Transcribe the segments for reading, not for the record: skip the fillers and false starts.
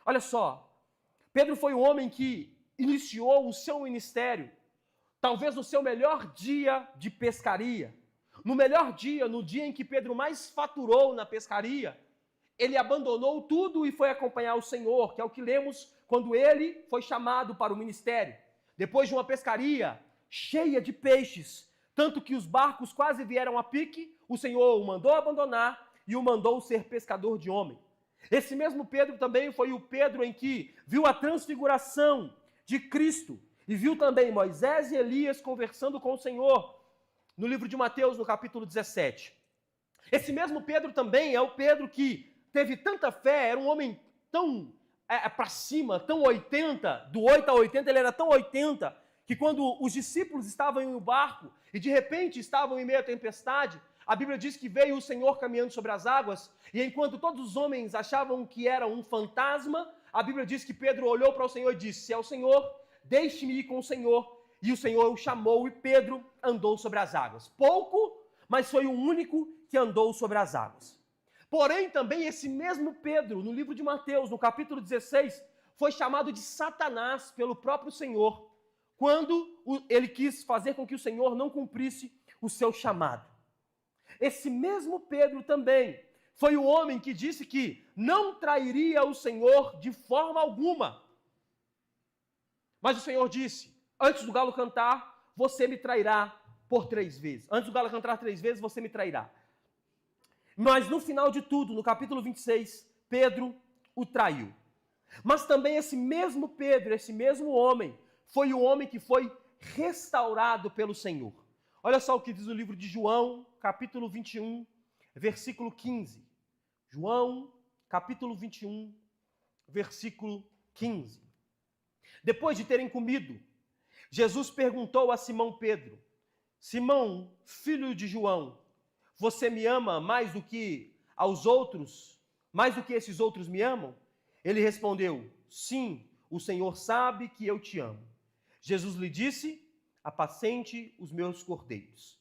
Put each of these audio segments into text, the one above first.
Olha só, Pedro foi o homem que iniciou o seu ministério, talvez no seu melhor dia de pescaria. No melhor dia, no dia em que Pedro mais faturou na pescaria, ele abandonou tudo e foi acompanhar o Senhor, que é o que lemos quando ele foi chamado para o ministério. Depois de uma pescaria cheia de peixes, tanto que os barcos quase vieram a pique, o Senhor o mandou abandonar e o mandou ser pescador de homem. Esse mesmo Pedro também foi o Pedro em que viu a transfiguração de Cristo e viu também Moisés e Elias conversando com o Senhor no livro de Mateus, no capítulo 17. Esse mesmo Pedro também é o Pedro que teve tanta fé, era um homem tão para cima, tão 80, do 8 a 80 ele era tão 80, que quando os discípulos estavam em um barco e de repente estavam em meio à tempestade, a Bíblia diz que veio o Senhor caminhando sobre as águas, e enquanto todos os homens achavam que era um fantasma, a Bíblia diz que Pedro olhou para o Senhor e disse: se é o Senhor, deixe-me ir com o Senhor. E o Senhor o chamou e Pedro andou sobre as águas. Pouco, mas foi o único que andou sobre as águas. Porém, também esse mesmo Pedro, no livro de Mateus, no capítulo 16, foi chamado de Satanás pelo próprio Senhor, quando ele quis fazer com que o Senhor não cumprisse o seu chamado. Esse mesmo Pedro também foi o homem que disse que não trairia o Senhor de forma alguma. Mas o Senhor disse: antes do galo cantar, você me trairá por 3 vezes. Antes do galo cantar 3 vezes, você me trairá. Mas no final de tudo, no capítulo 26, Pedro o traiu. Mas também esse mesmo Pedro, esse mesmo homem, foi o homem que foi restaurado pelo Senhor. Olha só o que diz o livro de João, capítulo 21, versículo 15. João, capítulo 21, versículo 15. Depois de terem comido, Jesus perguntou a Simão Pedro: Simão, filho de João, você me ama mais do que aos outros, mais do que esses outros me amam? Ele respondeu: sim, o Senhor sabe que eu te amo. Jesus lhe disse: apacente os meus cordeiros.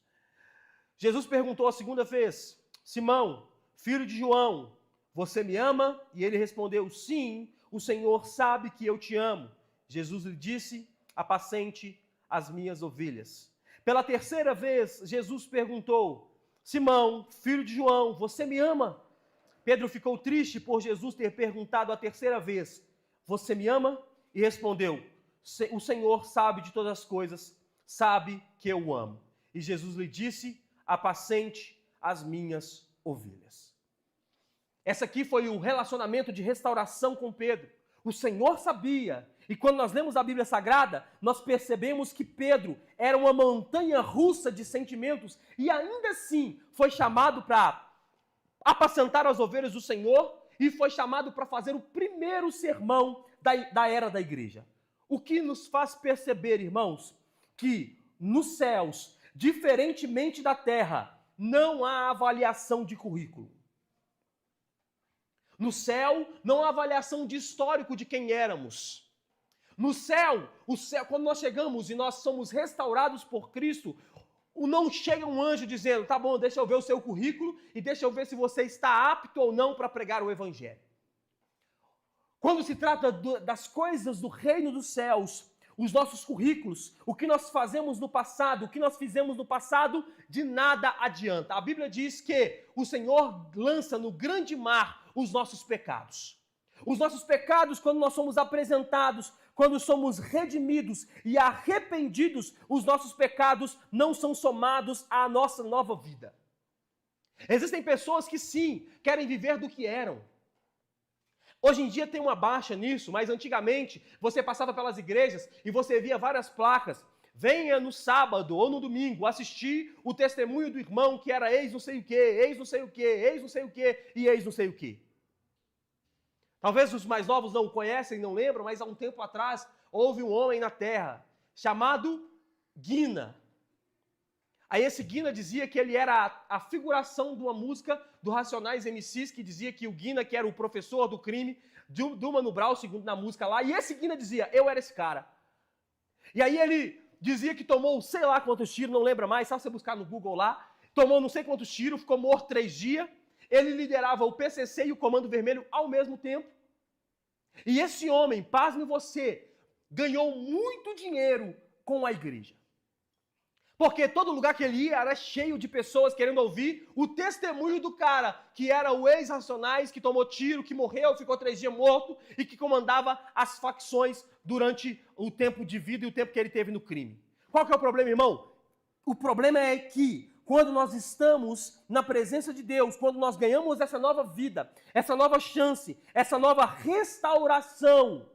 Jesus perguntou a segunda vez: Simão, filho de João, você me ama? E ele respondeu: sim, o Senhor sabe que eu te amo. Jesus lhe disse: apacente as minhas ovelhas. Pela terceira vez, Jesus perguntou: Simão, filho de João, você me ama? Pedro ficou triste por Jesus ter perguntado a terceira vez: você me ama? E respondeu: o Senhor sabe de todas as coisas, sabe que eu o amo. E Jesus lhe disse: apacente as minhas ovelhas. Essa aqui foi o relacionamento de restauração com Pedro. O Senhor sabia, e quando nós lemos a Bíblia Sagrada, nós percebemos que Pedro era uma montanha russa de sentimentos e ainda assim foi chamado para apacentar as ovelhas do Senhor e foi chamado para fazer o primeiro sermão da era da igreja. O que nos faz perceber, irmãos, que nos céus, diferentemente da terra, não há avaliação de currículo. No céu, não há avaliação de histórico de quem éramos. No céu, quando nós chegamos e nós somos restaurados por Cristo, não chega um anjo dizendo: tá bom, deixa eu ver o seu currículo e deixa eu ver se você está apto ou não para pregar o evangelho. Quando se trata das coisas do reino dos céus, os nossos currículos, o que nós fazemos no passado, o que nós fizemos no passado, de nada adianta. A Bíblia diz que o Senhor lança no grande mar os nossos pecados. Os nossos pecados, quando nós somos apresentados, quando somos redimidos e arrependidos, os nossos pecados não são somados à nossa nova vida. Existem pessoas que sim, querem viver do que eram. Hoje em dia tem uma baixa nisso, mas antigamente você passava pelas igrejas e você via várias placas: venha no sábado ou no domingo assistir o testemunho do irmão que era ex não sei o quê, ex não sei o quê, ex não sei o quê e ex não sei o quê. Talvez os mais novos não conhecem, não lembram, mas há um tempo atrás houve um homem na terra chamado Guina. Aí esse Guina dizia que ele era a figuração de uma música do Racionais MCs, que dizia que o Guina, que era o professor do crime, do Mano Brown, segundo na música lá, e esse Guina dizia: eu era esse cara. E aí ele dizia que tomou sei lá quantos tiros, não lembra mais, só você buscar no Google lá, tomou não sei quantos tiros, ficou morto 3 dias, ele liderava o PCC e o Comando Vermelho ao mesmo tempo. E esse homem, pasme você, ganhou muito dinheiro com a igreja. Porque todo lugar que ele ia era cheio de pessoas querendo ouvir o testemunho do cara, que era o ex-Racionais, que tomou tiro, que morreu, ficou 3 dias morto e que comandava as facções durante o tempo de vida e o tempo que ele teve no crime. Qual que é o problema, irmão? O problema é que quando nós estamos na presença de Deus, quando nós ganhamos essa nova vida, essa nova chance, essa nova restauração,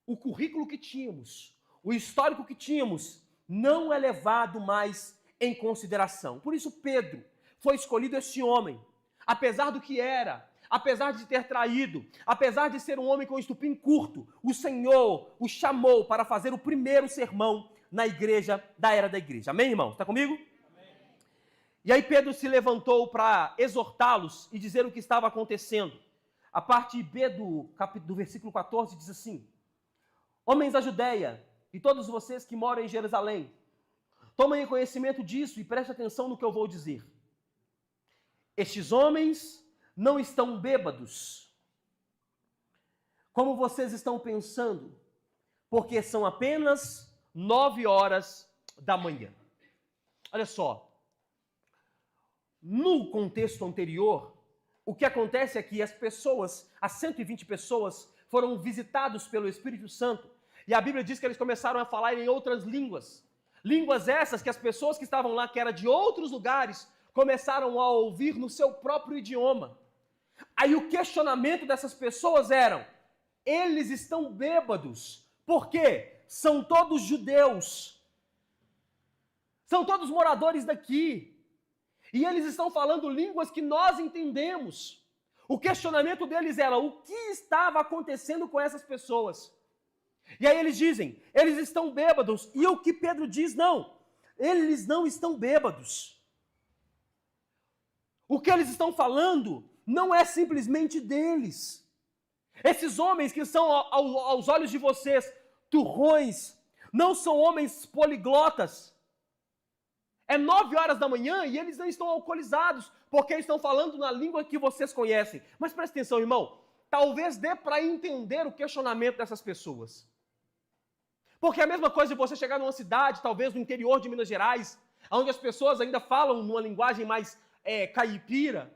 o currículo que tínhamos, o histórico que tínhamos, não é levado mais em consideração. Por isso Pedro foi escolhido esse homem, apesar do que era, apesar de ter traído, apesar de ser um homem com estupim curto, o Senhor o chamou para fazer o primeiro sermão na igreja, da era da igreja. Amém, irmão? Está comigo? Amém. E aí Pedro se levantou para exortá-los e dizer o que estava acontecendo. A parte B do versículo 14 diz assim: Homens da Judéia, e todos vocês que moram em Jerusalém, tomem conhecimento disso e prestem atenção no que eu vou dizer. Estes homens não estão bêbados, como vocês estão pensando, porque são apenas 9 horas da manhã. Olha só, no contexto anterior, o que acontece é que as 120 pessoas, foram visitados pelo Espírito Santo. E a Bíblia diz que eles começaram a falar em outras línguas. Línguas essas que as pessoas que estavam lá, que eram de outros lugares, começaram a ouvir no seu próprio idioma. Aí o questionamento dessas pessoas era: eles estão bêbados. Por quê? São todos judeus. São todos moradores daqui. E eles estão falando línguas que nós entendemos. O questionamento deles era: o que estava acontecendo com essas pessoas? E aí eles dizem, eles estão bêbados. E o que Pedro diz? Não, eles não estão bêbados. O que eles estão falando não é simplesmente deles. Esses homens que são aos olhos de vocês turrões, não são homens poliglotas. É 9 horas da manhã e eles não estão alcoolizados, porque eles estão falando na língua que vocês conhecem. Mas presta atenção, irmão, talvez dê para entender o questionamento dessas pessoas. Porque é a mesma coisa de você chegar numa cidade, talvez no interior de Minas Gerais, onde as pessoas ainda falam numa linguagem mais caipira.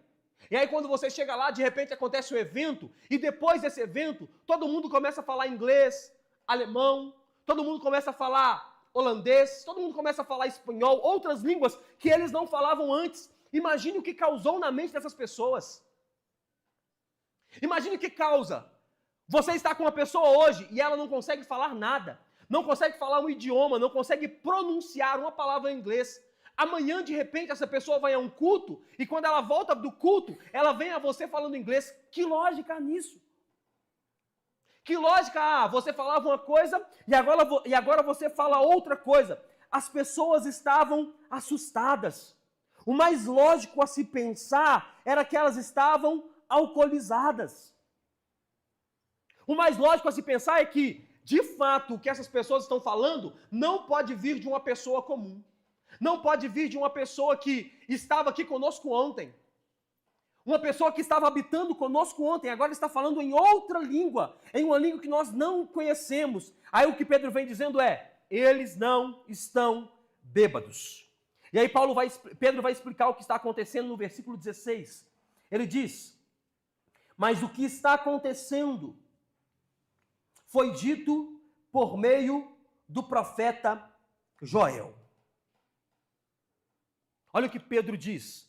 E aí quando você chega lá, de repente acontece um evento, e depois desse evento, todo mundo começa a falar inglês, alemão, todo mundo começa a falar holandês, todo mundo começa a falar espanhol, outras línguas que eles não falavam antes. Imagine o que causou na mente dessas pessoas. Imagine o que causa. Você está com uma pessoa hoje e ela não consegue falar nada. Não consegue falar um idioma, não consegue pronunciar uma palavra em inglês. Amanhã, de repente, essa pessoa vai a um culto e quando ela volta do culto, ela vem a você falando inglês. Que lógica há nisso? Que lógica há? Você falava uma coisa e agora você fala outra coisa. As pessoas estavam assustadas. O mais lógico a se pensar era que elas estavam alcoolizadas. O mais lógico a se pensar é que, de fato, o que essas pessoas estão falando não pode vir de uma pessoa comum. Não pode vir de uma pessoa que estava aqui conosco ontem. Uma pessoa que estava habitando conosco ontem, agora está falando em outra língua, em uma língua que nós não conhecemos. Aí o que Pedro vem dizendo é: eles não estão bêbados. E aí Pedro vai explicar o que está acontecendo no versículo 16. Ele diz: mas o que está acontecendo foi dito por meio do profeta Joel. Olha o que Pedro diz.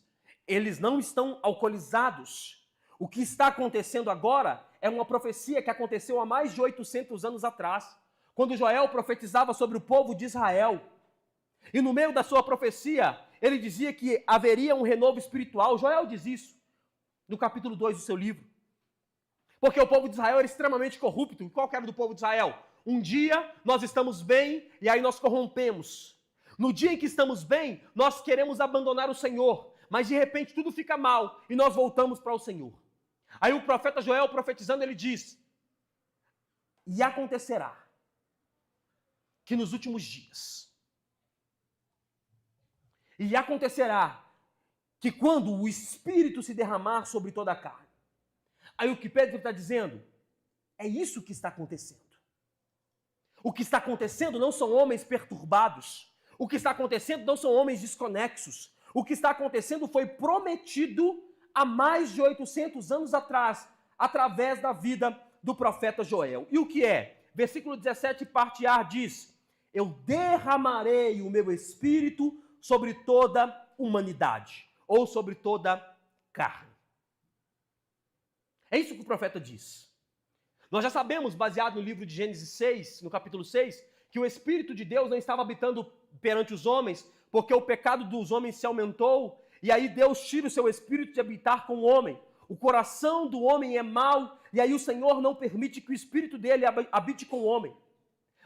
Eles não estão alcoolizados. O que está acontecendo agora é uma profecia que aconteceu há mais de 800 anos atrás, quando Joel profetizava sobre o povo de Israel. E no meio da sua profecia, ele dizia que haveria um renovo espiritual. Joel diz isso no capítulo 2 do seu livro. Porque o povo de Israel era extremamente corrupto. E qual que era do povo de Israel? Um dia nós estamos bem e aí nós corrompemos. No dia em que estamos bem, nós queremos abandonar o Senhor. Mas de repente tudo fica mal e nós voltamos para o Senhor. Aí o profeta Joel profetizando, ele diz: e acontecerá que nos últimos dias, e acontecerá que quando o Espírito se derramar sobre toda a carne. Aí o que Pedro está dizendo? É isso que está acontecendo. O que está acontecendo não são homens perturbados. O que está acontecendo não são homens desconexos. O que está acontecendo foi prometido há mais de 800 anos atrás, através da vida do profeta Joel. E o que é? Versículo 17, parte A, diz: eu derramarei o meu espírito sobre toda humanidade, ou sobre toda carne. É isso que o profeta diz. Nós já sabemos, baseado no livro de Gênesis 6, no capítulo 6, que o Espírito de Deus não estava habitando perante os homens, porque o pecado dos homens se aumentou, e aí Deus tira o seu Espírito de habitar com o homem. O coração do homem é mau, e aí o Senhor não permite que o Espírito dele habite com o homem.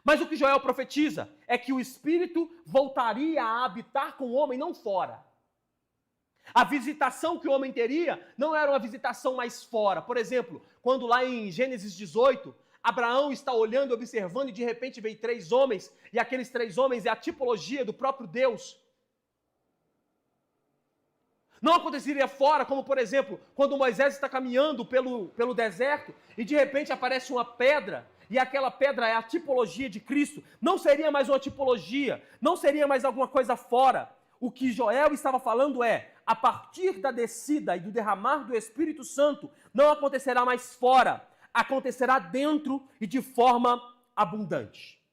Mas o que Joel profetiza é que o Espírito voltaria a habitar com o homem, não fora. A visitação que o homem teria não era uma visitação mais fora. Por exemplo, quando lá em Gênesis 18, Abraão está olhando, observando, e de repente vem 3 homens, e aqueles 3 homens é a tipologia do próprio Deus. Não aconteceria fora, como por exemplo, quando Moisés está caminhando pelo deserto, e de repente aparece uma pedra, e aquela pedra é a tipologia de Cristo. Não seria mais uma tipologia, não seria mais alguma coisa fora. O que Joel estava falando é, a partir da descida e do derramar do Espírito Santo, não acontecerá mais fora, acontecerá dentro e de forma abundante.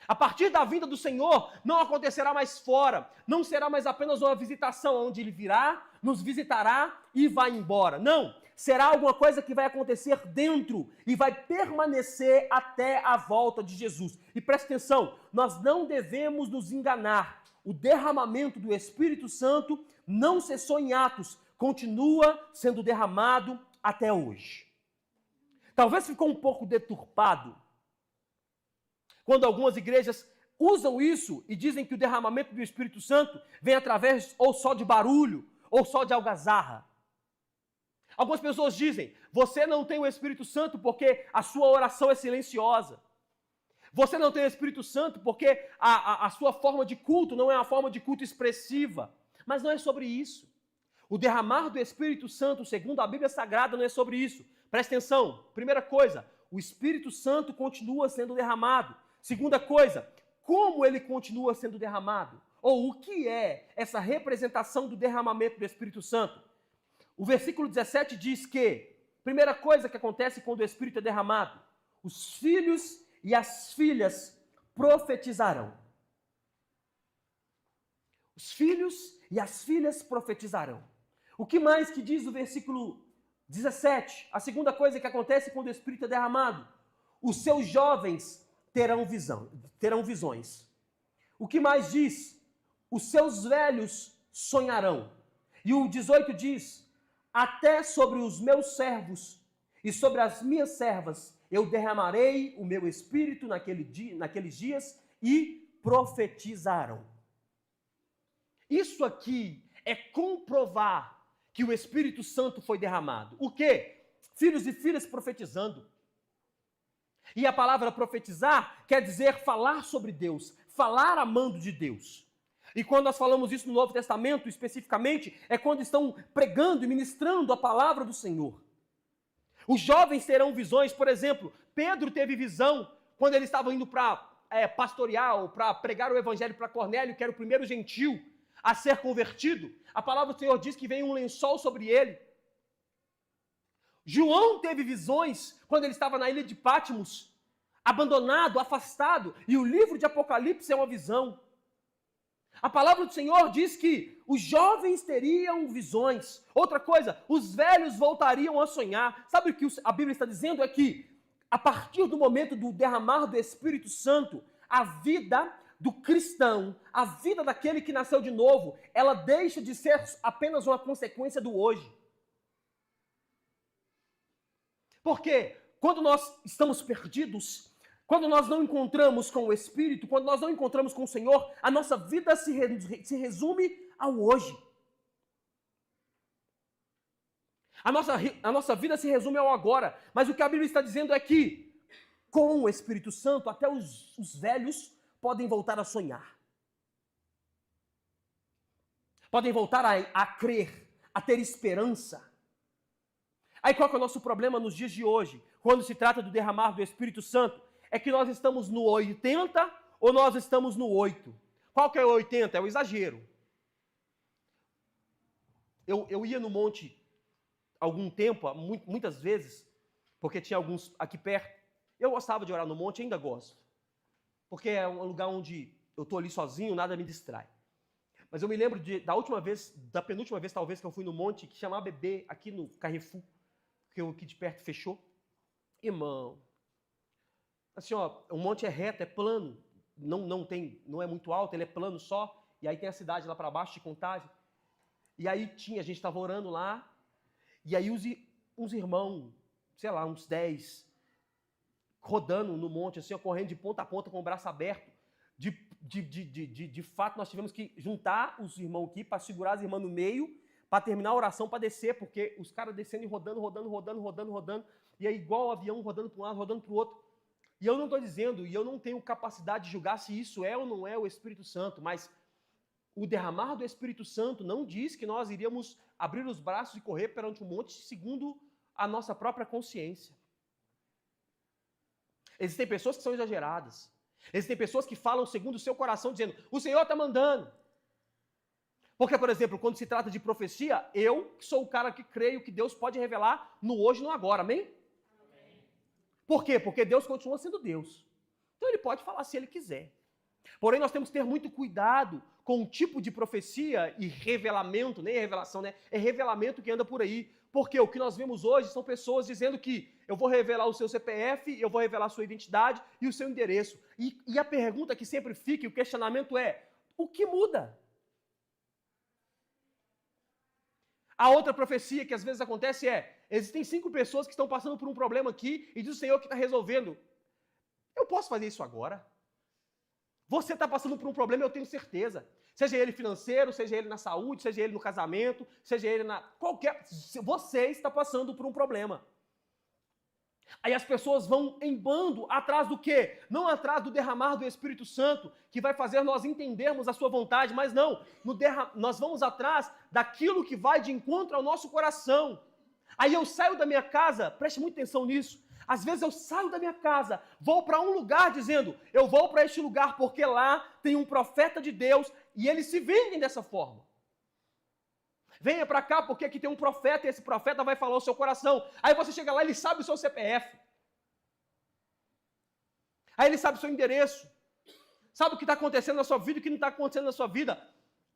A partir da vinda do Senhor, não acontecerá mais fora, não será mais apenas uma visitação, onde Ele virá, nos visitará e vai embora. Não, será alguma coisa que vai acontecer dentro e vai permanecer até a volta de Jesus. E preste atenção, nós não devemos nos enganar. O derramamento do Espírito Santo não cessou em Atos, continua sendo derramado até hoje. Talvez ficou um pouco deturpado quando algumas igrejas usam isso e dizem que o derramamento do Espírito Santo vem através ou só de barulho, ou só de algazarra. Algumas pessoas dizem, você não tem o Espírito Santo porque a sua oração é silenciosa. Você não tem o Espírito Santo porque a sua forma de culto não é uma forma de culto expressiva. Mas não é sobre isso. O derramar do Espírito Santo, segundo a Bíblia Sagrada, não é sobre isso. Presta atenção. Primeira coisa, o Espírito Santo continua sendo derramado. Segunda coisa, como ele continua sendo derramado? Ou o que é essa representação do derramamento do Espírito Santo? O versículo 17 diz que, primeira coisa que acontece quando o Espírito é derramado, os filhos e as filhas profetizarão. Os filhos e as filhas profetizarão. O que mais que diz o versículo 17? A segunda coisa que acontece quando o Espírito é derramado, os seus jovens terão visões. O que mais diz? Os seus velhos sonharão. E o 18 diz, até sobre os meus servos e sobre as minhas servas eu derramarei o meu espírito naqueles dias e profetizarão. Isso aqui é comprovar que o Espírito Santo foi derramado. O quê? Filhos e filhas profetizando. E a palavra profetizar quer dizer falar sobre Deus, falar amando de Deus. E quando nós falamos isso no Novo Testamento, especificamente, é quando estão pregando e ministrando a palavra do Senhor. Os jovens terão visões, por exemplo, Pedro teve visão quando ele estava indo para pastorear ou para pregar o evangelho para Cornélio, que era o primeiro gentil a ser convertido. A palavra do Senhor diz que veio um lençol sobre ele. João teve visões quando ele estava na ilha de Patmos, abandonado, afastado, e o livro de Apocalipse é uma visão. A palavra do Senhor diz que os jovens teriam visões. Outra coisa, os velhos voltariam a sonhar. Sabe o que a Bíblia está dizendo? É que, a partir do momento do derramar do Espírito Santo, a vida do cristão, a vida daquele que nasceu de novo, ela deixa de ser apenas uma consequência do hoje. Porque quando nós estamos perdidos, quando nós não encontramos com o Espírito, quando nós não encontramos com o Senhor, a nossa vida se resume ao hoje. A nossa vida se resume ao agora. Mas o que a Bíblia está dizendo é que, com o Espírito Santo, até os velhos podem voltar a sonhar. Podem voltar a crer, a ter esperança. Aí qual que é o nosso problema nos dias de hoje? quando se trata do derramar do Espírito Santo, é que nós estamos no 80 ou nós estamos no 8. Qual que é o 80? É o exagero. Eu ia no monte algum tempo, muitas vezes, porque tinha alguns aqui perto. Eu gostava de orar no monte, ainda gosto. Porque é um lugar onde eu estou ali sozinho, nada me distrai. Mas eu me lembro da penúltima vez talvez, que eu fui no monte, que chamava Bebê, aqui no Carrefour, que aqui de perto fechou. Irmão, assim, ó, o monte é reto, é plano, não é muito alto, ele é plano só, e aí tem a cidade lá para baixo de Contagem. E aí a gente estava orando lá, e aí uns irmãos, sei lá, uns 10, rodando no monte, assim, ó, correndo de ponta a ponta com o braço aberto. De fato, nós tivemos que juntar os irmãos aqui para segurar as irmãs no meio, para terminar a oração, para descer, porque os caras descendo e rodando, e aí igual o avião rodando para um lado, rodando para o outro. E eu não estou dizendo, e eu não tenho capacidade de julgar se isso é ou não é o Espírito Santo, mas o derramar do Espírito Santo não diz que nós iríamos abrir os braços e correr perante um monte segundo a nossa própria consciência. Existem pessoas que são exageradas. Existem pessoas que falam segundo o seu coração, dizendo, o Senhor está mandando. Porque, por exemplo, quando se trata de profecia, eu sou o cara que creio que Deus pode revelar no hoje e no agora, amém? Amém. Por quê? Porque Deus continua sendo Deus. Então ele pode falar se ele quiser. Porém, nós temos que ter muito cuidado com o tipo de profecia e revelamento, nem é revelação, né? É revelamento que anda por aí. Porque o que nós vemos hoje são pessoas dizendo que eu vou revelar o seu CPF, eu vou revelar a sua identidade e o seu endereço. E a pergunta que sempre fica, e o questionamento é, o que muda? A outra profecia que às vezes acontece é, existem 5 pessoas que estão passando por um problema aqui e diz o Senhor que está resolvendo. Eu posso fazer isso agora? Você está passando por um problema, eu tenho certeza. Seja ele financeiro, seja ele na saúde, seja ele no casamento, seja ele na... Você está passando por um problema. Aí as pessoas vão em bando atrás do quê? Não atrás do derramar do Espírito Santo, que vai fazer nós entendermos a sua vontade, mas não. Nós vamos atrás daquilo que vai de encontro ao nosso coração. Aí eu saio da minha casa, preste muita atenção nisso. Às vezes eu saio da minha casa, vou para um lugar dizendo, eu vou para este lugar porque lá tem um profeta de Deus e eles se vendem dessa forma. Venha para cá porque aqui tem um profeta e esse profeta vai falar o seu coração. Aí você chega lá e ele sabe o seu CPF. Aí ele sabe o seu endereço. Sabe o que está acontecendo na sua vida e o que não está acontecendo na sua vida.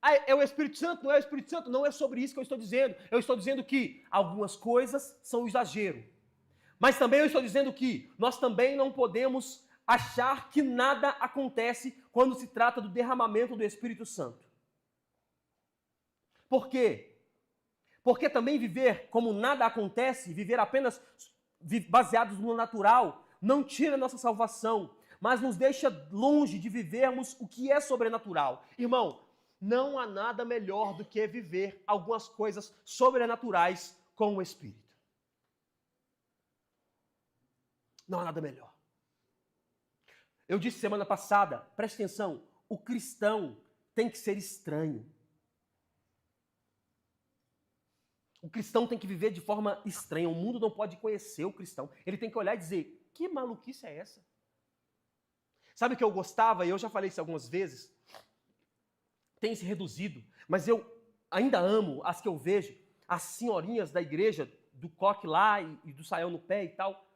Aí é o Espírito Santo? Não é o Espírito Santo? Não é sobre isso que eu estou dizendo. Eu estou dizendo que algumas coisas são exagero. Mas também eu estou dizendo que nós também não podemos achar que nada acontece quando se trata do derramamento do Espírito Santo. Por quê? Porque também viver como nada acontece, viver apenas baseados no natural, não tira nossa salvação, mas nos deixa longe de vivermos o que é sobrenatural. Irmão, não há nada melhor do que viver algumas coisas sobrenaturais com o Espírito. Não há nada melhor. Eu disse semana passada, preste atenção, o cristão tem que ser estranho. O cristão tem que viver de forma estranha. O mundo não pode conhecer o cristão. Ele tem que olhar e dizer, que maluquice é essa? Sabe o que eu gostava, e eu já falei isso algumas vezes, tem se reduzido, mas eu ainda amo as que eu vejo, as senhorinhas da igreja, do coque lá e do saião no pé e tal.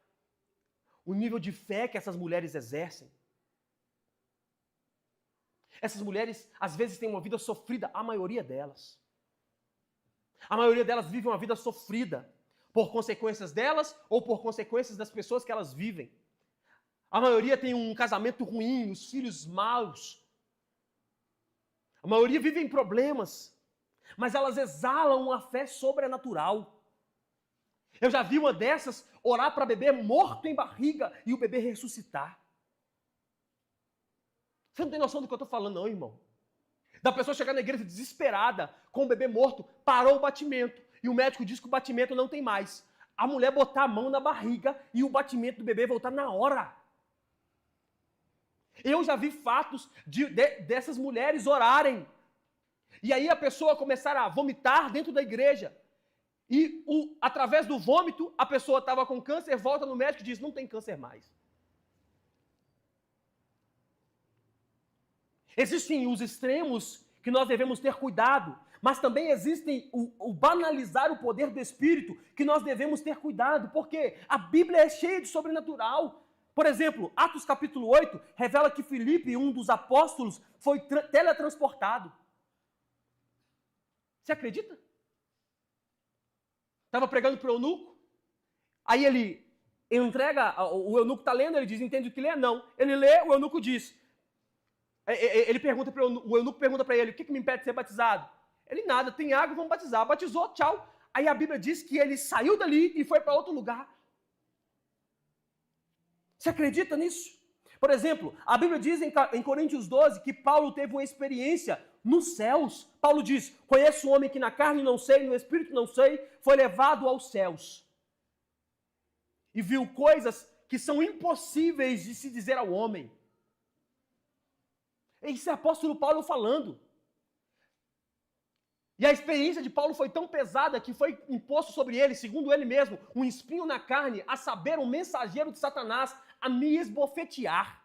O nível de fé que essas mulheres exercem. Essas mulheres, às vezes, têm uma vida sofrida, a maioria delas. A maioria delas vive uma vida sofrida, por consequências delas ou por consequências das pessoas que elas vivem. A maioria tem um casamento ruim, os filhos maus. A maioria vive em problemas, mas elas exalam uma fé sobrenatural. Eu já vi uma dessas orar para bebê morto em barriga e o bebê ressuscitar. Você não tem noção do que eu estou falando, não, irmão. Da pessoa chegar na igreja desesperada, com o bebê morto, parou o batimento, e o médico diz que o batimento não tem mais. A mulher botar a mão na barriga e o batimento do bebê voltar na hora. Eu já vi fatos dessas mulheres orarem. E aí a pessoa começar a vomitar dentro da igreja. e através do vômito a pessoa estava com câncer, volta no médico e diz, não tem câncer mais. Existem os extremos que nós devemos ter cuidado, mas também existem o banalizar o poder do Espírito que nós devemos ter cuidado, porque a Bíblia é cheia de sobrenatural. Por exemplo, Atos capítulo 8 revela que Filipe, um dos apóstolos, foi teletransportado. Você acredita? Estava pregando para o eunuco, aí ele entrega, o eunuco está lendo, ele diz, entende o que lê? Não. Ele lê, o eunuco diz, o eunuco pergunta para ele, o que me impede de ser batizado? Ele, nada, tem água, vamos batizar. Batizou, tchau. Aí a Bíblia diz que ele saiu dali e foi para outro lugar. Você acredita nisso? Por exemplo, a Bíblia diz em Coríntios 12 que Paulo teve uma experiência nos céus. Paulo diz, conheço um homem que na carne não sei, no espírito não sei, foi levado aos céus. E viu coisas que são impossíveis de se dizer ao homem. Isso é o apóstolo Paulo falando. E a experiência de Paulo foi tão pesada que foi imposto sobre ele, segundo ele mesmo, um espinho na carne, a saber, um mensageiro de Satanás, a me esbofetear.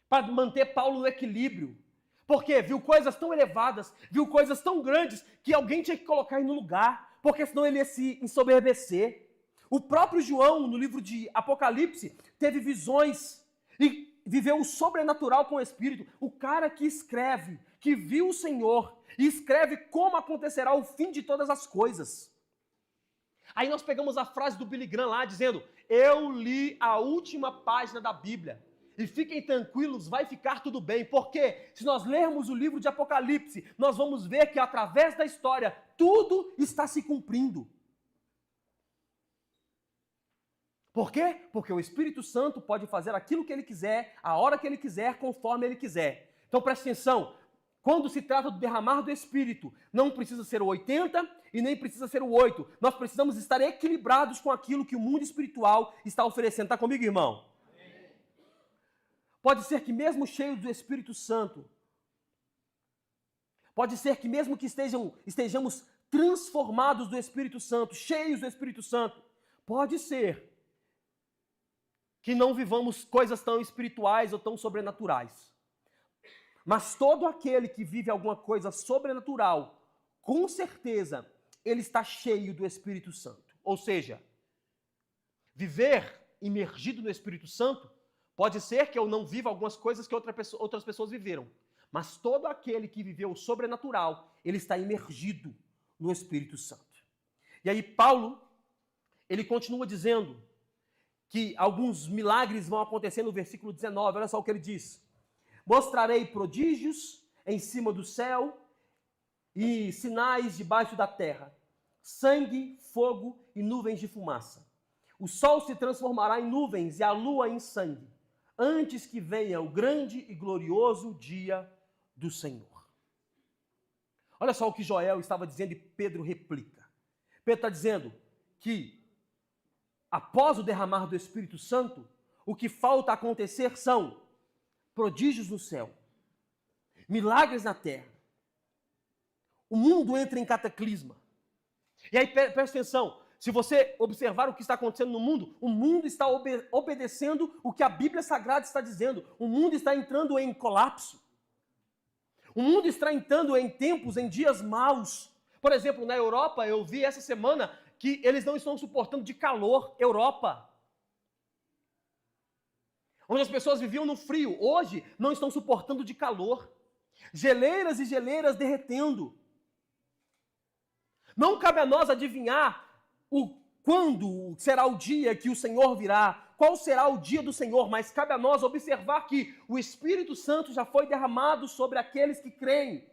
Para manter Paulo no equilíbrio. Porque viu coisas tão elevadas, viu coisas tão grandes, que alguém tinha que colocar ele no lugar, porque senão ele ia se ensoberbecer. O próprio João, no livro de Apocalipse, teve visões e viveu o sobrenatural com o Espírito. O cara que escreve, que viu o Senhor, e escreve como acontecerá o fim de todas as coisas. Aí nós pegamos a frase do Billy Graham lá, dizendo, eu li a última página da Bíblia, e fiquem tranquilos, vai ficar tudo bem, porque se nós lermos o livro de Apocalipse, nós vamos ver que através da história, tudo está se cumprindo. Por quê? Porque o Espírito Santo pode fazer aquilo que ele quiser, a hora que ele quiser, conforme ele quiser. Então preste atenção, quando se trata do derramar do Espírito, não precisa ser o 80 e nem precisa ser o 8. Nós precisamos estar equilibrados com aquilo que o mundo espiritual está oferecendo. Está comigo, irmão? Amém. Pode ser que mesmo cheios do Espírito Santo, pode ser que mesmo que estejamos transformados do Espírito Santo, cheios do Espírito Santo, pode ser que não vivamos coisas tão espirituais ou tão sobrenaturais. Mas todo aquele que vive alguma coisa sobrenatural, com certeza, ele está cheio do Espírito Santo. Ou seja, viver imergido no Espírito Santo, pode ser que eu não viva algumas coisas que outras pessoas viveram. Mas todo aquele que viveu o sobrenatural, ele está imergido no Espírito Santo. E aí Paulo, ele continua dizendo que alguns milagres vão acontecer no versículo 19. Olha só o que ele diz. Mostrarei prodígios em cima do céu e sinais debaixo da terra, sangue, fogo e nuvens de fumaça. O sol se transformará em nuvens e a lua em sangue, antes que venha o grande e glorioso dia do Senhor. Olha só o que Joel estava dizendo e Pedro replica. Pedro está dizendo que após o derramar do Espírito Santo, o que falta acontecer são prodígios no céu, milagres na terra. O mundo entra em cataclisma. E aí, presta atenção, se você observar o que está acontecendo no mundo, o mundo está obedecendo o que a Bíblia Sagrada está dizendo. O mundo está entrando em colapso. O mundo está entrando em tempos, em dias maus. Por exemplo, na Europa, eu vi essa semana que eles não estão suportando de calor. Europa, onde as pessoas viviam no frio, hoje não estão suportando de calor. Geleiras e geleiras derretendo. Não cabe a nós adivinhar quando será o dia que o Senhor virá, qual será o dia do Senhor, mas cabe a nós observar que o Espírito Santo já foi derramado sobre aqueles que creem.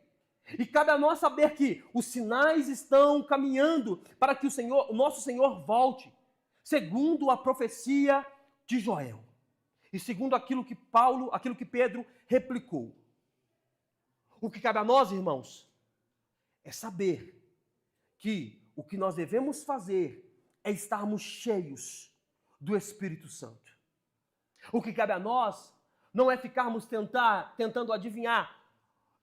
E cabe a nós saber que os sinais estão caminhando para que o nosso Senhor volte, segundo a profecia de Joel. E segundo aquilo que Pedro replicou. O que cabe a nós, irmãos, é saber que o que nós devemos fazer é estarmos cheios do Espírito Santo. O que cabe a nós não é ficarmos tentando adivinhar.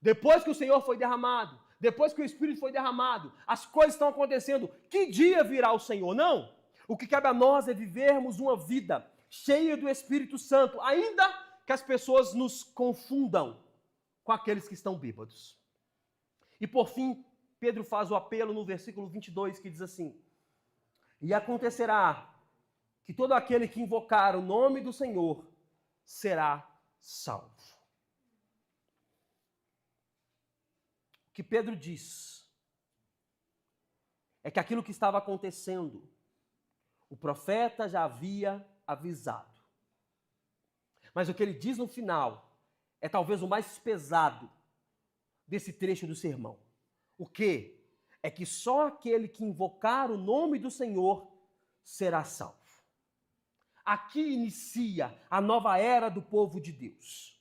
Depois que o Senhor foi derramado, depois que o Espírito foi derramado, as coisas estão acontecendo, que dia virá o Senhor? Não. O que cabe a nós é vivermos uma vida cheia do Espírito Santo, ainda que as pessoas nos confundam com aqueles que estão bêbados. E por fim, Pedro faz o apelo no versículo 22, que diz assim: e acontecerá que todo aquele que invocar o nome do Senhor será salvo. O que Pedro diz é que aquilo que estava acontecendo, o profeta já havia avisado. Mas o que ele diz no final é talvez o mais pesado desse trecho do sermão. O quê? É que só aquele que invocar o nome do Senhor será salvo. Aqui inicia a nova era do povo de Deus.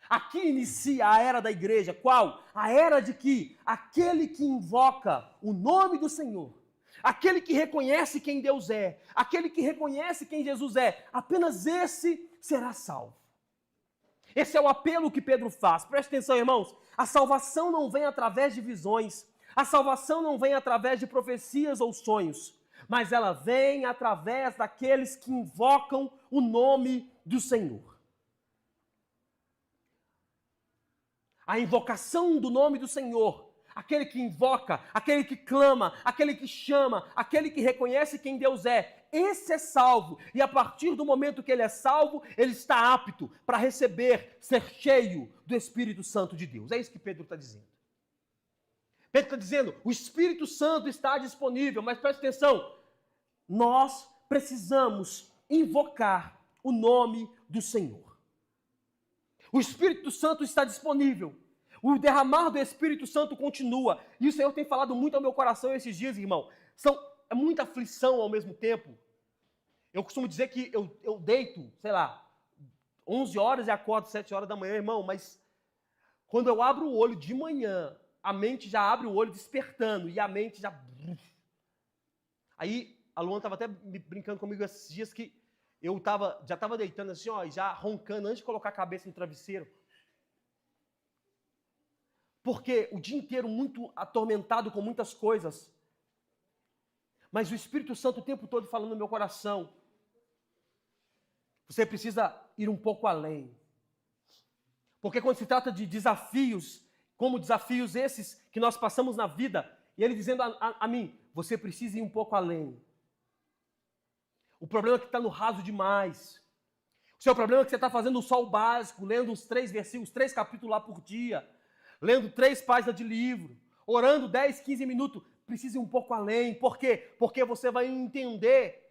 Aqui inicia a era da igreja. Qual? A era de que aquele que invoca o nome do Senhor, aquele que reconhece quem Deus é, aquele que reconhece quem Jesus é, apenas esse será salvo. Esse é o apelo que Pedro faz. Preste atenção, irmãos. A salvação não vem através de visões. A salvação não vem através de profecias ou sonhos. Mas ela vem através daqueles que invocam o nome do Senhor. A invocação do nome do Senhor, aquele que invoca, aquele que clama, aquele que chama, aquele que reconhece quem Deus é, esse é salvo. E a partir do momento que ele é salvo, ele está apto para receber, ser cheio do Espírito Santo de Deus. É isso que Pedro está dizendo. Pedro está dizendo, o Espírito Santo está disponível, mas preste atenção, nós precisamos invocar o nome do Senhor. O Espírito Santo está disponível. O derramar do Espírito Santo continua. E o Senhor tem falado muito ao meu coração esses dias, irmão. É muita aflição ao mesmo tempo. Eu costumo dizer que eu deito, 11 horas e acordo 7 horas da manhã, irmão, mas quando eu abro o olho de manhã, a mente já abre o olho despertando e a mente já... Aí a Luana estava até brincando comigo esses dias que eu já estava deitando assim, ó, e já roncando antes de colocar a cabeça no travesseiro. Porque o dia inteiro muito atormentado com muitas coisas. Mas o Espírito Santo o tempo todo falando no meu coração. Você precisa ir um pouco além. Porque quando se trata de desafios, como desafios esses que nós passamos na vida, e ele dizendo a mim, você precisa ir um pouco além. O problema é que está no raso demais. O seu problema é que você está fazendo só o básico, lendo os 3 versículos, 3 capítulos lá por dia, lendo 3 páginas de livro, orando 10, 15 minutos. Precisa ir um pouco além. Por quê? Porque você vai entender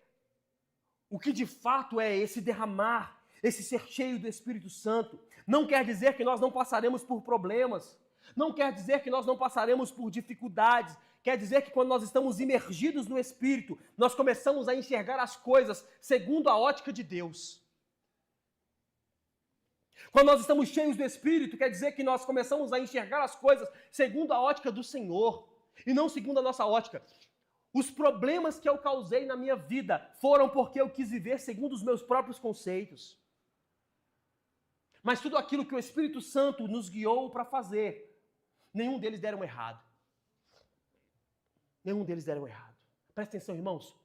o que de fato é esse derramar, esse ser cheio do Espírito Santo. Não quer dizer que nós não passaremos por problemas. Não quer dizer que nós não passaremos por dificuldades. Quer dizer que quando nós estamos imergidos no Espírito, nós começamos a enxergar as coisas segundo a ótica de Deus. Quando nós estamos cheios do Espírito, quer dizer que nós começamos a enxergar as coisas segundo a ótica do Senhor, e não segundo a nossa ótica. Os problemas que eu causei na minha vida foram porque eu quis viver segundo os meus próprios conceitos. Mas tudo aquilo que o Espírito Santo nos guiou para fazer, nenhum deles deram errado. Nenhum deles deram errado. Presta atenção, irmãos.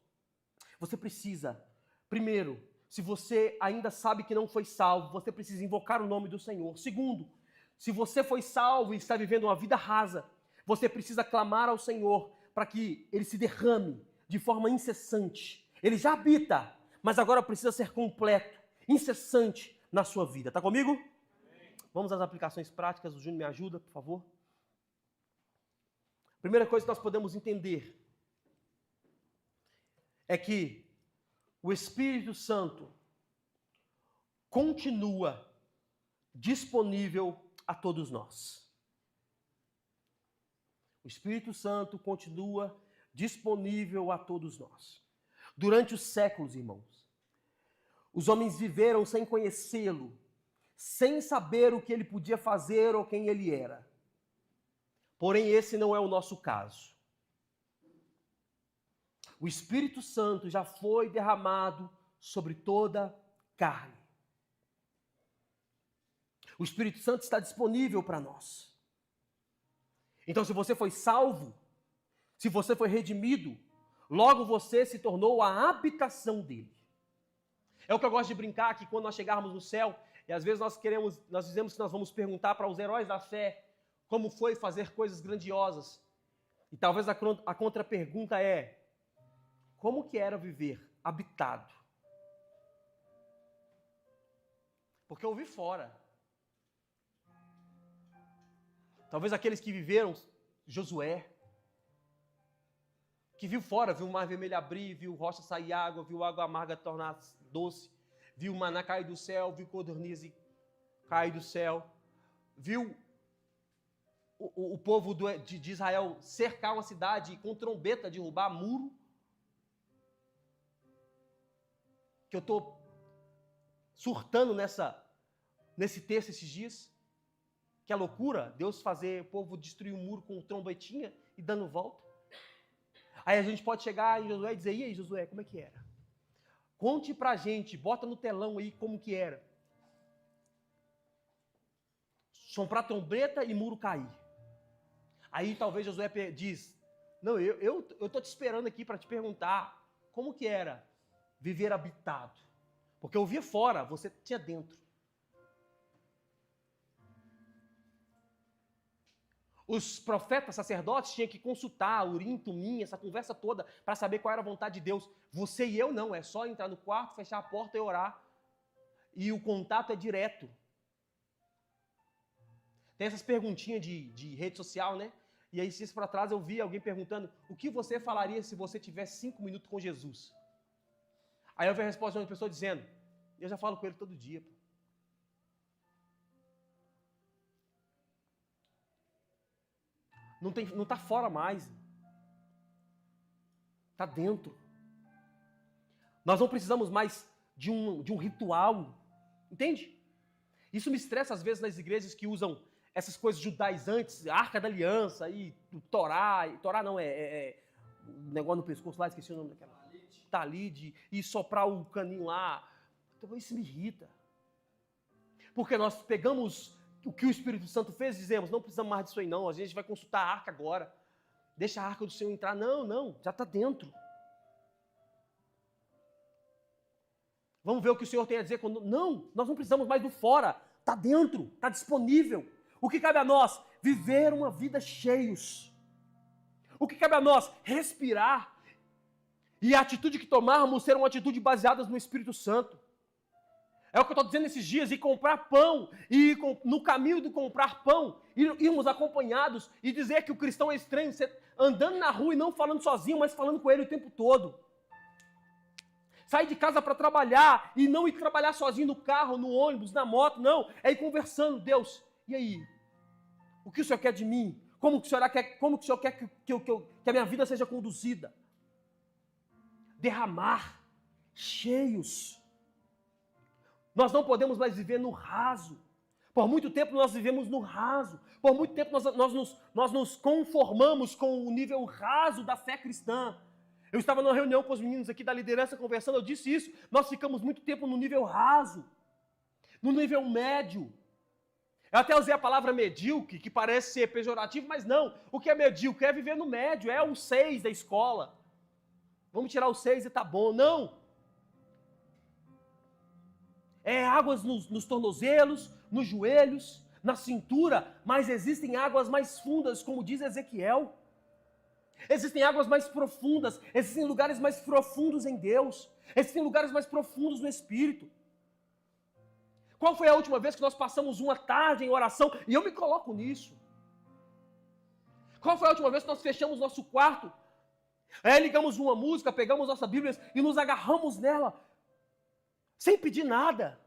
Você precisa, primeiro, se você ainda sabe que não foi salvo, você precisa invocar o nome do Senhor. Segundo, se você foi salvo e está vivendo uma vida rasa, você precisa clamar ao Senhor para que Ele se derrame de forma incessante. Ele já habita, mas agora precisa ser completo, incessante na sua vida. Está comigo? Amém. Vamos às aplicações práticas. O Júnior me ajuda, por favor. Primeira coisa que nós podemos entender é que o Espírito Santo continua disponível a todos nós. O Espírito Santo continua disponível a todos nós. Durante os séculos, irmãos, os homens viveram sem conhecê-lo, sem saber o que ele podia fazer ou quem ele era. Porém, esse não é o nosso caso. O Espírito Santo já foi derramado sobre toda carne. O Espírito Santo está disponível para nós. Então, se você foi salvo, se você foi redimido, logo você se tornou a habitação dele. É o que eu gosto de brincar, que quando nós chegarmos no céu, e às vezes nós dizemos que nós vamos perguntar para os heróis da fé como foi fazer coisas grandiosas. E talvez a contra-pergunta é: como que era viver habitado? Porque eu vi fora. Talvez aqueles que viveram, Josué, que viu fora, viu o mar vermelho abrir, viu rocha sair água, viu água amarga tornar doce, viu o maná cair do céu, viu codorniz cair do céu, viu o povo de Israel cercar uma cidade e com trombeta derrubar muro. Que eu estou surtando nesse texto esses dias. Que é loucura Deus fazer o povo destruir um muro com trombetinha e dando volta. Aí a gente pode chegar em Josué e dizer: e aí, Josué, como é que era? Conte pra gente, bota no telão aí como que era. Soprar trombeta e muro cair. Aí talvez Josué diz: não, eu tô te esperando aqui para te perguntar como que era viver habitado. Porque eu via fora, você tinha dentro. Os profetas, sacerdotes, tinham que consultar Urim, Tumim, essa conversa toda, para saber qual era a vontade de Deus. Você e eu não, é só entrar no quarto, fechar a porta e orar. E o contato é direto. Tem essas perguntinhas de rede social, né? E aí, dias para trás, eu vi alguém perguntando: o que você falaria se você tivesse 5 minutos com Jesus? Aí eu vi a resposta de uma pessoa dizendo: eu já falo com ele todo dia. Não está fora mais. Está dentro. Nós não precisamos mais de um ritual. Entende? Isso me estressa às vezes nas igrejas que usam essas coisas judaizantes, a Arca da Aliança, e o Torá. Torá não, o negócio no pescoço lá, esqueci o nome daquela. Talide, e soprar o caninho lá. Então isso me irrita. Porque nós pegamos o que o Espírito Santo fez e dizemos: não precisamos mais disso aí não, a gente vai consultar a arca agora. Deixa a arca do Senhor entrar. Não, já está dentro. Vamos ver o que o Senhor tem a dizer quando... Não, nós não precisamos mais do fora. Está dentro, está disponível. O que cabe a nós? Viver uma vida cheios. O que cabe a nós? Respirar. E a atitude que tomarmos ser uma atitude baseada no Espírito Santo. É o que eu estou dizendo esses dias, ir comprar pão, e no caminho de comprar pão, irmos acompanhados e dizer que o cristão é estranho, você andando na rua e não falando sozinho, mas falando com ele o tempo todo. Sair de casa para trabalhar e não ir trabalhar sozinho no carro, no ônibus, na moto, não. É ir conversando: Deus, e aí? O que o Senhor quer de mim? Como que o Senhor quer que a minha vida seja conduzida? Derramar, cheios. Nós não podemos mais viver no raso. Por muito tempo nós vivemos no raso. Por muito tempo nós nos conformamos com o nível raso da fé cristã. Eu estava numa reunião com os meninos aqui da liderança conversando, eu disse isso. Nós ficamos muito tempo no nível raso, no nível médio. Eu até usei a palavra medíocre, que parece ser pejorativo, mas não. O que é medíocre? É viver no médio, é o 6 da escola. Vamos tirar o 6 e tá bom. Não. É águas nos tornozelos, nos joelhos, na cintura, mas existem águas mais fundas, como diz Ezequiel. Existem águas mais profundas, existem lugares mais profundos em Deus, existem lugares mais profundos no Espírito. Qual foi a última vez que nós passamos uma tarde em oração? E eu me coloco nisso. Qual foi a última vez que nós fechamos nosso quarto? Ligamos uma música, pegamos nossa Bíblia e nos agarramos nela, sem pedir nada.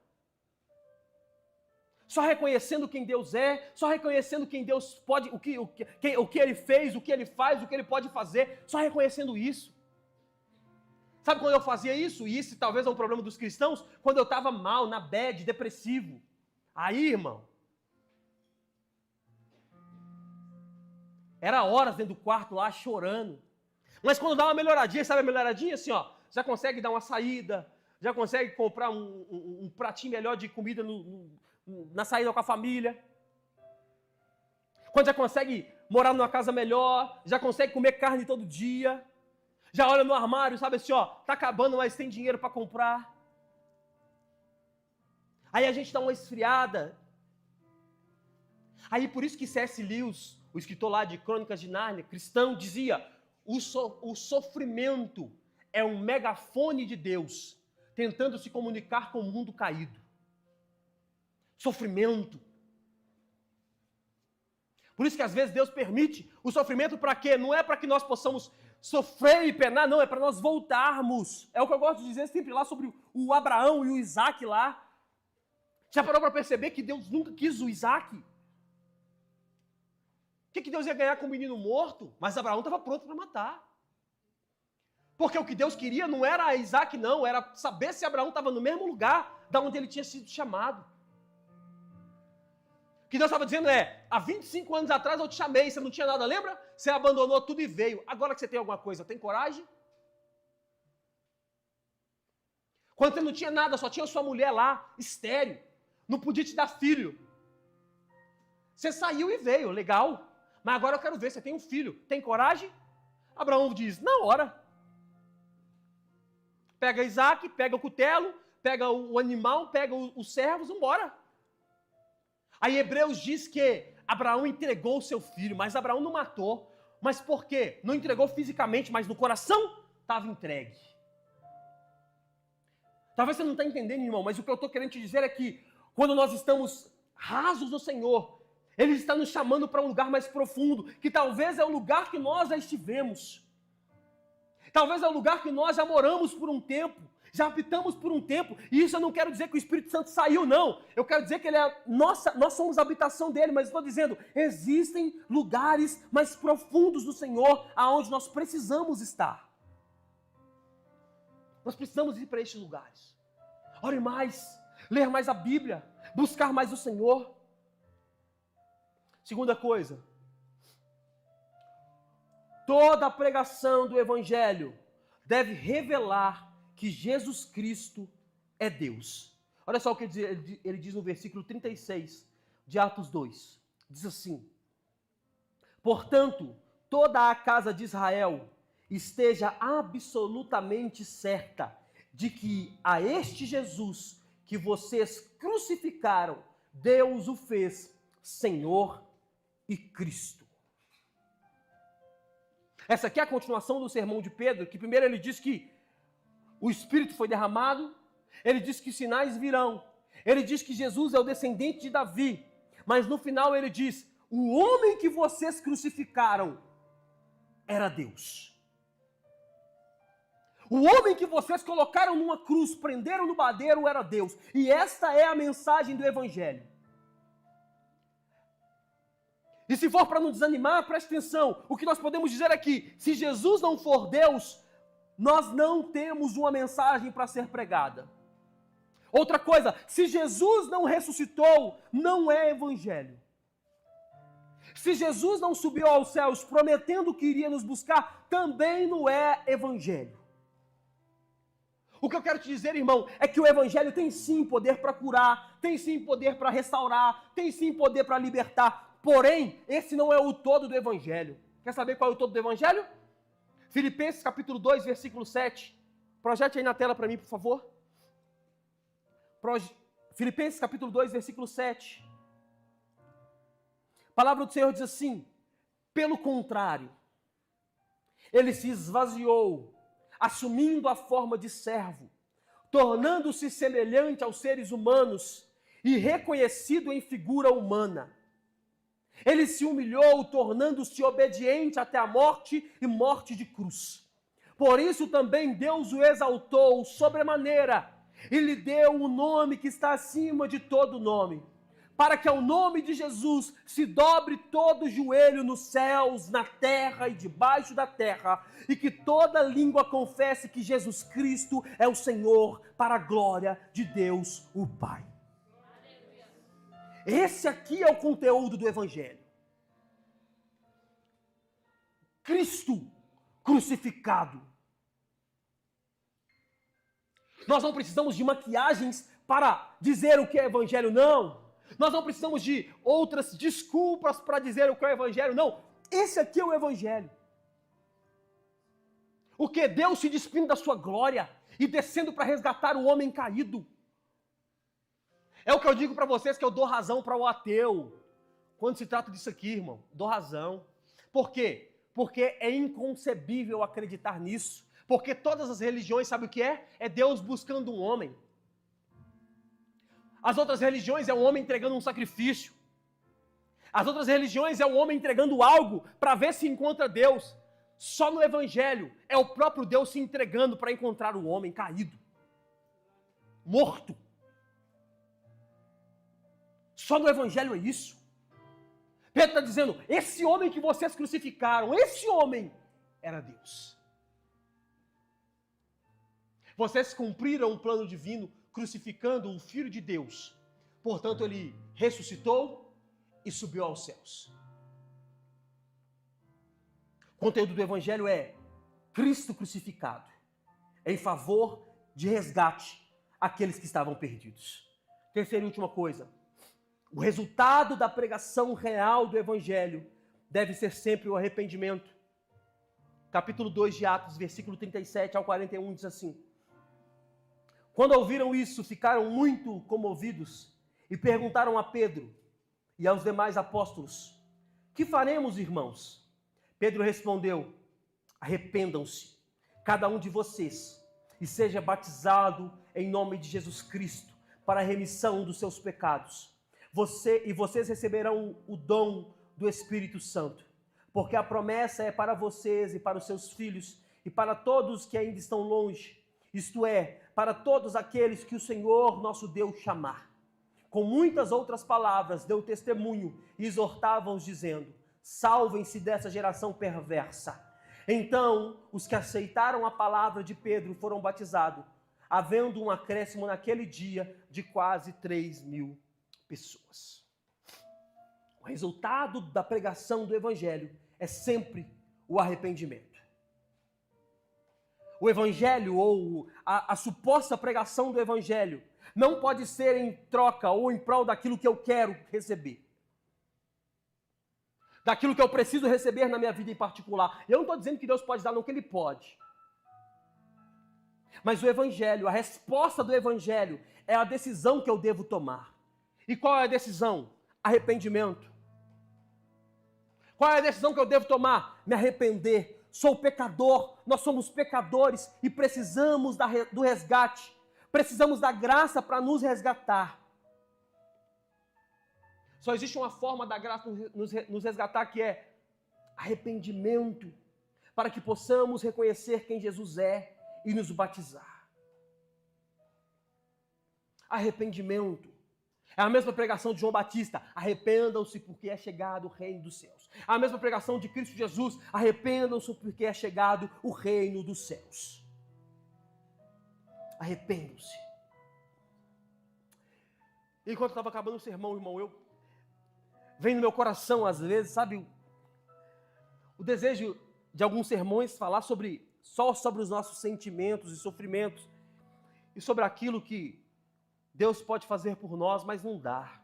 Só reconhecendo quem Deus é, só reconhecendo quem Deus pode, o que Ele fez, o que Ele faz, o que Ele pode fazer, só reconhecendo isso. Sabe quando eu fazia isso? E isso talvez é um problema dos cristãos, quando eu estava mal, na bad, depressivo. Aí, irmão, era horas dentro do quarto lá, chorando. Mas quando dá uma melhoradinha, sabe a melhoradinha? Assim, ó, já consegue dar uma saída, já consegue comprar um pratinho melhor de comida na saída com a família. Quando já consegue morar numa casa melhor, já consegue comer carne todo dia, já olha no armário, sabe assim, ó, tá acabando, mas tem dinheiro para comprar. Aí a gente dá uma esfriada. Aí por isso que C.S. Lewis, o escritor lá de Crônicas de Nárnia, cristão, dizia: o sofrimento é um megafone de Deus, tentando se comunicar com o mundo caído. Sofrimento. Por isso que às vezes Deus permite o sofrimento para quê? Não é para que nós possamos sofrer e penar, não, é para nós voltarmos. É o que eu gosto de dizer sempre lá sobre o Abraão e o Isaac lá. Já parou para perceber que Deus nunca quis o Isaac? O que Deus ia ganhar com o menino morto? Mas Abraão estava pronto para matar. Porque o que Deus queria não era Isaac, não, era saber se Abraão estava no mesmo lugar da onde ele tinha sido chamado. O que Deus estava dizendo é: há 25 anos atrás eu te chamei, você não tinha nada, lembra? Você abandonou tudo e veio. Agora que você tem alguma coisa, tem coragem? Quando você não tinha nada, só tinha sua mulher lá, estéril, não podia te dar filho. Você saiu e veio, legal. Mas agora eu quero ver, você tem um filho, tem coragem? Abraão diz: na hora. Pega Isaac, pega o cutelo, pega o animal, pega os servos, vambora. Aí Hebreus diz que Abraão entregou o seu filho, mas Abraão não matou. Mas por quê? Não entregou fisicamente, mas no coração estava entregue. Talvez você não está entendendo, irmão, mas o que eu estou querendo te dizer é que quando nós estamos rasos do Senhor, Ele está nos chamando para um lugar mais profundo, que talvez é o lugar que nós já estivemos. Talvez é o lugar que nós já moramos por um tempo, já habitamos por um tempo, e isso eu não quero dizer que o Espírito Santo saiu, não. Eu quero dizer que ele é nós somos a habitação dele, mas estou dizendo, existem lugares mais profundos do Senhor, aonde nós precisamos estar. Nós precisamos ir para estes lugares. Ore mais, ler mais a Bíblia, buscar mais o Senhor. Segunda coisa, toda a pregação do Evangelho deve revelar que Jesus Cristo é Deus. Olha só o que ele diz no versículo 36 de Atos 2. Diz assim: portanto, toda a casa de Israel esteja absolutamente certa de que a este Jesus que vocês crucificaram, Deus o fez Senhor e Cristo. Essa aqui é a continuação do sermão de Pedro, que primeiro ele diz que o Espírito foi derramado, ele diz que sinais virão, ele diz que Jesus é o descendente de Davi, mas no final ele diz: o homem que vocês crucificaram era Deus. O homem que vocês colocaram numa cruz, prenderam no madeiro, era Deus. E esta é a mensagem do Evangelho. E se for para não desanimar, preste atenção, o que nós podemos dizer é que, se Jesus não for Deus, nós não temos uma mensagem para ser pregada. Outra coisa, se Jesus não ressuscitou, não é evangelho. Se Jesus não subiu aos céus prometendo que iria nos buscar, também não é evangelho. O que eu quero te dizer, irmão, é que o evangelho tem sim poder para curar, tem sim poder para restaurar, tem sim poder para libertar. Porém, esse não é o todo do evangelho. Quer saber qual é o todo do evangelho? Filipenses capítulo 2, versículo 7. Projete aí na tela para mim, por favor. Filipenses capítulo 2, versículo 7. A palavra do Senhor diz assim: pelo contrário, ele se esvaziou, assumindo a forma de servo, tornando-se semelhante aos seres humanos e reconhecido em figura humana. Ele se humilhou, tornando-se obediente até a morte e morte de cruz. Por isso também Deus o exaltou sobremaneira e lhe deu o nome que está acima de todo nome, para que ao nome de Jesus se dobre todo o joelho nos céus, na terra e debaixo da terra, e que toda língua confesse que Jesus Cristo é o Senhor, para a glória de Deus o Pai. Esse aqui é o conteúdo do Evangelho. Cristo crucificado. Nós não precisamos de maquiagens para dizer o que é Evangelho, não. Nós não precisamos de outras desculpas para dizer o que é o Evangelho, não. Esse aqui é o Evangelho. O que? Deus se despindo da sua glória e descendo para resgatar o homem caído. É o que eu digo para vocês, que eu dou razão para o ateu. Quando se trata disso aqui, irmão, dou razão. Por quê? Porque é inconcebível acreditar nisso. Porque todas as religiões, sabe o que é? É Deus buscando um homem. As outras religiões é um homem entregando um sacrifício. As outras religiões é um homem entregando algo para ver se encontra Deus. Só no Evangelho é o próprio Deus se entregando para encontrar o homem caído, morto. Só no Evangelho é isso. Pedro está dizendo, esse homem que vocês crucificaram, esse homem era Deus. Vocês cumpriram o plano divino crucificando o Filho de Deus. Portanto, ele ressuscitou e subiu aos céus. O conteúdo do Evangelho é Cristo crucificado em favor de resgate àqueles que estavam perdidos. Terceira e última coisa. O resultado da pregação real do Evangelho deve ser sempre o arrependimento. Capítulo 2 de Atos, versículo 37 ao 41, diz assim: Quando ouviram isso, ficaram muito comovidos e perguntaram a Pedro e aos demais apóstolos: Que faremos, irmãos? Pedro respondeu: Arrependam-se, cada um de vocês, e seja batizado em nome de Jesus Cristo, para a remissão dos seus pecados. Vocês receberão o dom do Espírito Santo, porque a promessa é para vocês e para os seus filhos e para todos que ainda estão longe, isto é, para todos aqueles que o Senhor nosso Deus chamar. Com muitas outras palavras deu testemunho e exortava-os dizendo: Salvem-se dessa geração perversa. Então, os que aceitaram a palavra de Pedro foram batizados, havendo um acréscimo naquele dia de quase 3.000 pessoas. O resultado da pregação do Evangelho é sempre o arrependimento. O Evangelho, ou a suposta pregação do Evangelho, não pode ser em troca ou em prol daquilo que eu quero receber. Daquilo que eu preciso receber na minha vida em particular. Eu não estou dizendo que Deus pode dar, não, que Ele pode. Mas o Evangelho, a resposta do Evangelho é a decisão que eu devo tomar. E qual é a decisão? Arrependimento. Qual é a decisão que eu devo tomar? Me arrepender. Sou pecador, nós somos pecadores e precisamos do resgate. Precisamos da graça para nos resgatar. Só existe uma forma da graça nos resgatar, que é arrependimento, para que possamos reconhecer quem Jesus é e nos batizar. Arrependimento. É a mesma pregação de João Batista: arrependam-se porque é chegado o reino dos céus. É a mesma pregação de Cristo Jesus: arrependam-se porque é chegado o reino dos céus. Arrependam-se. Enquanto eu estava acabando o sermão, irmão, vem no meu coração, às vezes, sabe, o desejo de alguns sermões falar só sobre os nossos sentimentos e sofrimentos e sobre aquilo que Deus pode fazer por nós, mas não dá.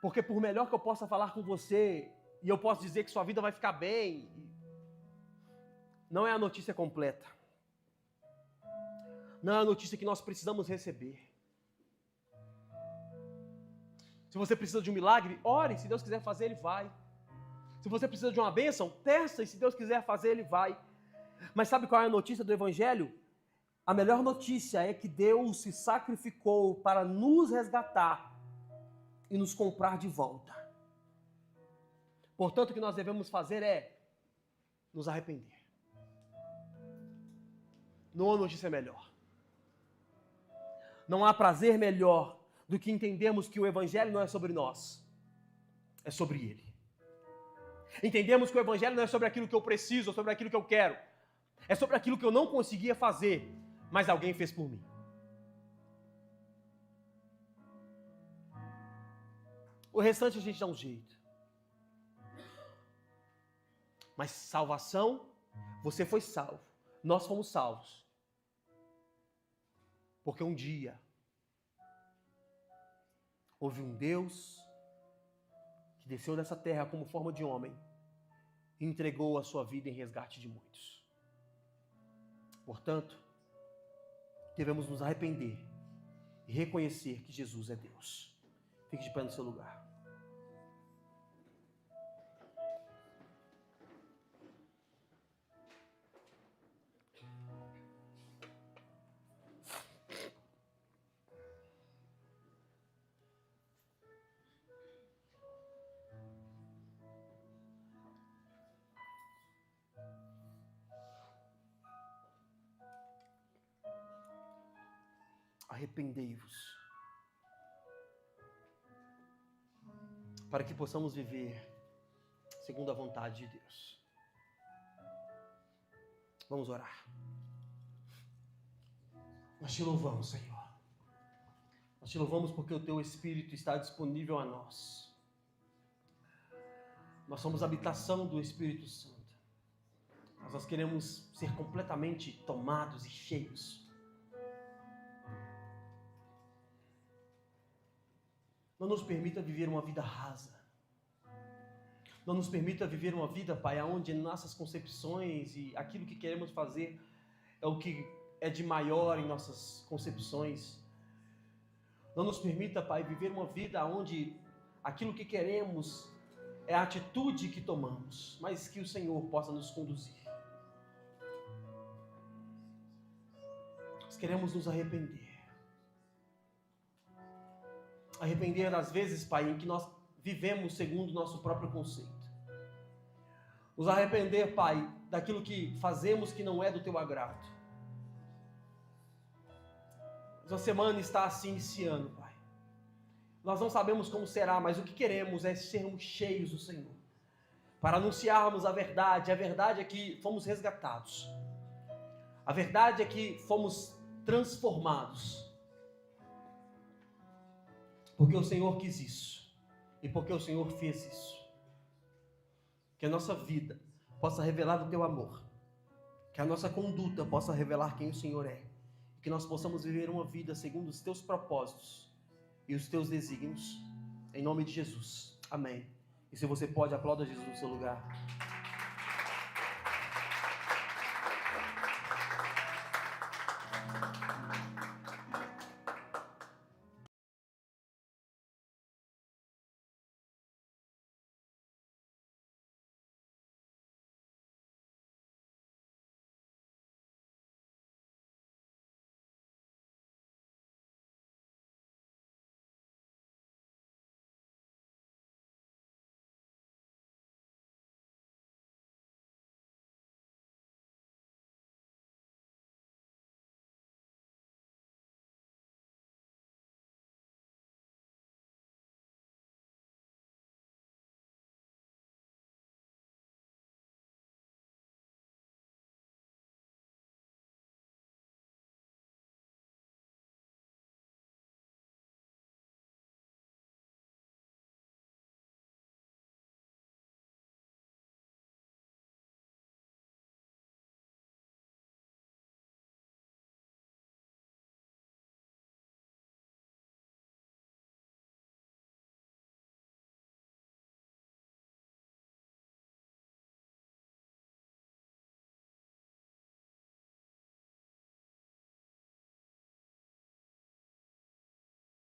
Porque por melhor que eu possa falar com você, e eu posso dizer que sua vida vai ficar bem, não é a notícia completa. Não é a notícia que nós precisamos receber. Se você precisa de um milagre, ore, se Deus quiser fazer, Ele vai. Se você precisa de uma bênção, peça, e se Deus quiser fazer, Ele vai. Mas sabe qual é a notícia do Evangelho? A melhor notícia é que Deus se sacrificou para nos resgatar e nos comprar de volta. Portanto, o que nós devemos fazer é nos arrepender. Não há notícia melhor. Não há prazer melhor do que entendermos que o Evangelho não é sobre nós, é sobre Ele. Entendemos que o Evangelho não é sobre aquilo que eu preciso, ou sobre aquilo que eu quero. É sobre aquilo que eu não conseguia fazer, mas alguém fez por mim. O restante a gente dá um jeito. Mas salvação, você foi salvo. Nós fomos salvos. Porque um dia houve um Deus desceu dessa terra como forma de homem e entregou a sua vida em resgate de muitos. Portanto, devemos nos arrepender e reconhecer que Jesus é Deus. Fique de pé no seu lugar. Arrependei-vos, para que possamos viver segundo a vontade de Deus. Vamos orar. Nós te louvamos, Senhor. Nós te louvamos porque o Teu Espírito está disponível a nós. Nós somos a habitação do Espírito Santo. Nós queremos ser completamente tomados e cheios. Não nos permita viver uma vida rasa. Não nos permita viver uma vida, Pai, onde nossas concepções e aquilo que queremos fazer é o que é de maior em nossas concepções. Não nos permita, Pai, viver uma vida onde aquilo que queremos é a atitude que tomamos, mas que o Senhor possa nos conduzir. Nós queremos nos arrepender. Arrepender das vezes, Pai, em que nós vivemos segundo o nosso próprio conceito. Nos arrepender, Pai, daquilo que fazemos que não é do Teu agrado. Essa semana está assim iniciando, Pai. Nós não sabemos como será, mas o que queremos é sermos cheios do Senhor. Para anunciarmos a verdade. A verdade é que fomos resgatados. A verdade é que fomos transformados. Porque o Senhor quis isso. E porque o Senhor fez isso. Que a nossa vida possa revelar o Teu amor. Que a nossa conduta possa revelar quem o Senhor é. E que nós possamos viver uma vida segundo os Teus propósitos e os Teus desígnios. Em nome de Jesus. Amém. E se você pode, aplauda Jesus no seu lugar.